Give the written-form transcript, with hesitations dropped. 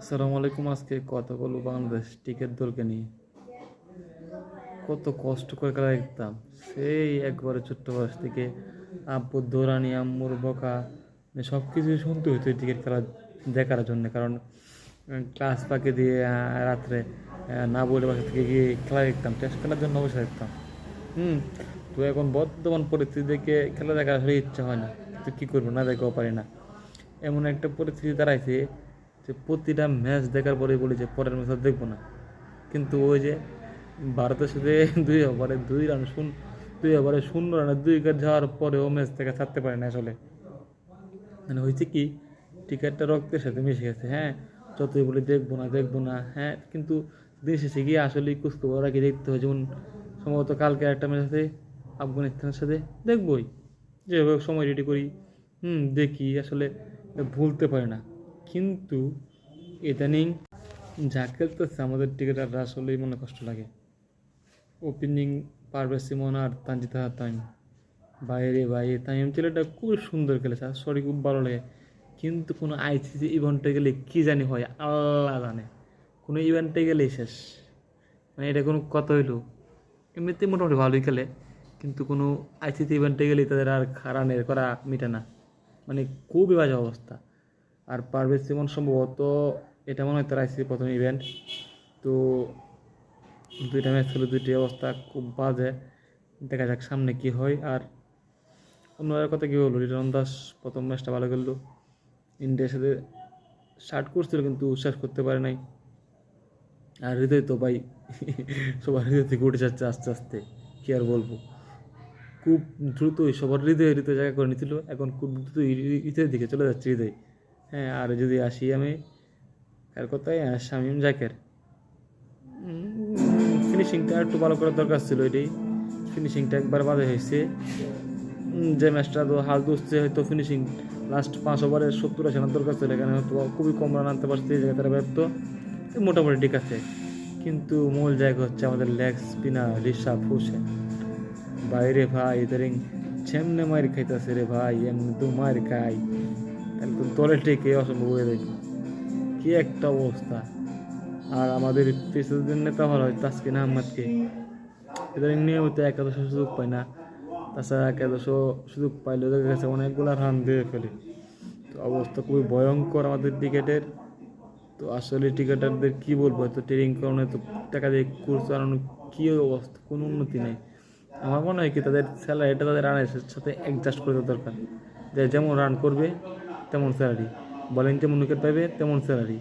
আসসালামু আলাইকুম। আজকে কথা বলবো বাংলাদেশ টিকেট দলকে নিয়ে। কত কষ্ট করে খেলা দেখতাম সেই একবারে ছোট্ট বয়স থেকে। আব্বুর দৌড়ানি, আম্মুর বকা, সব কিছু শুনতে হতো এই টিকিট খেলা দেখার জন্য। কারণ ক্লাস ফাঁকি দিয়ে রাত্রে না বলে বাসা থেকে গিয়ে খেলা দেখতাম, টেস্ট খেলার জন্য অবশ্যই দেখতাম। হুম। তো এখন বর্তমান পরিস্থিতি দেখে খেলা দেখার আসলে ইচ্ছা হয় না, তো কী করবো, না দেখেও পারি না। এমন একটা পরিস্থিতি দাঁড়াইছে যে প্রতিটা ম্যাচ দেখার পরে বলি যে পরের ম্যাচ আর দেখবো না। কিন্তু ওই যে ভারতের সাথে 2 ওভারে 2 রান, 2 ওভারে 0 রানে 2 উইকেট যাওয়ার পরেও ম্যাচ থেকে ছাড়তে পারে না আসলে। মানে হয়েছে কি, টিকিটটা রক্তের সাথে মিশে গেছে। হ্যাঁ, যতই বলি দেখবো না দেখবো না, হ্যাঁ, কিন্তু দিন শেষে গিয়ে আসলেই খোঁজখবর আগে দেখতে হয়। যেমন সম্ভবত কালকে একটা ম্যাচ আছে আফগানিস্তানের সাথে, দেখবই যেভাবে হোক সময় রেডি করি। দেখি আসলে ভুলতে পারি না। কিন্তু ইদানিং যা খেলতেছে আমাদের টিকিটাররা আসলেই মনে কষ্ট লাগে। ওপেনিং পারভেজ ইমন আর তানজিদ তামিম, বাইরে বাইরে তামিম ছেলেটা খুব সুন্দর খেলেছে, আর সরি খুব ভালো লাগে। কিন্তু কোনো আইসিসি ইভেন্টে গেলে কী জানি হয়, আল্লাহ জানে। কোনো ইভেন্টে গেলেই শেষ। মানে এটা কোনো কথা হইলো? এমনিতে মোটামুটি ভালোই খেলে, কিন্তু কোনো আইসিসি ইভেন্টে গেলেই তাদের আর রানের করা মিটে না। মানে খুবই বাজে অবস্থা। আর পারভেজ ইমন সম্ভবত এটা মনে হয় তার আইসিসি প্রথম ইভেন্ট। তো 2টা ম্যাচ খেলে 2টি অবস্থা খুব বাজে। দেখা যাক সামনে কি হয়। আর অন্যদের কথা কী বলবো, লিটন দাস প্রথম ম্যাচটা ভালো খেললো, ইন্ডিয়ার সাথে শার্ট করছিল কিন্তু শেষ করতে পারে নাই। আর হৃদয় তো ভাই সবার হৃদয় থেকে উঠে যাচ্ছে আস্তে আস্তে, কী আর বলবো। খুব দ্রুতই সবার হৃদয়ে হৃদয় জায়গা করে নিয়েছিল, এখন খুব দ্রুতই হৃদয়ের দিকে চলে যাচ্ছে হৃদয়। হ্যাঁ, আর যদি আসি আমি কার কথায়, শামীম জাকের ফিনিশিংটা একটু ভালো করার দরকার ছিল। এটাই ফিনিশিংটা একবার বাজে হয়েছে। যে ম্যাচটা তো হাল দুসছে, হয়তো ফিনিশিং লাস্ট 5 ওভারে 70 রান দরকার ছিল, এখানে হয়তো খুবই কম রান আনতে পারছে, এই জায়গায় তারা ব্যর্থ। মোটামুটি ঠিক আছে, কিন্তু মূল জায়গা হচ্ছে আমাদের লেগ স্পিনার ঋষভ হোসেন। বাইরে ভাই ইদারিং ছেমনে মার খাইতেছে রে ভাই, এমনি তো মার খাই, একদম দলে টেকে অসম্ভব হয়ে যায়। কি একটা অবস্থা। আর আমাদের প্রেসিডেন্ট নেতা ভালো হয় তাসকিন আহমেদকে ইদানিং নিয়মিত একাদশ সুযোগ পায় না। তাছাড়া একাদশ সুযোগ পাইলে দেখা গেছে অনেকগুলো রান দিয়ে ফেলে। তো অবস্থা খুবই ভয়ঙ্কর আমাদের ক্রিকেটের। তো আসলে ক্রিকেটারদের কী বলবো, এত ট্রেনিং করানো, এত টাকা দিয়ে কোর্স চালানো, কী অবস্থা, কোনো উন্নতি নেই। আমার মনে হয় কি তাদের স্যালারিটা তাদের রানের সাথে অ্যাডজাস্ট করে দেওয়া দরকার। যে যেমন রান করবে তেমন স্যালারি, বলিং যেমন উইকেট পাইবে তেমন স্যালারি।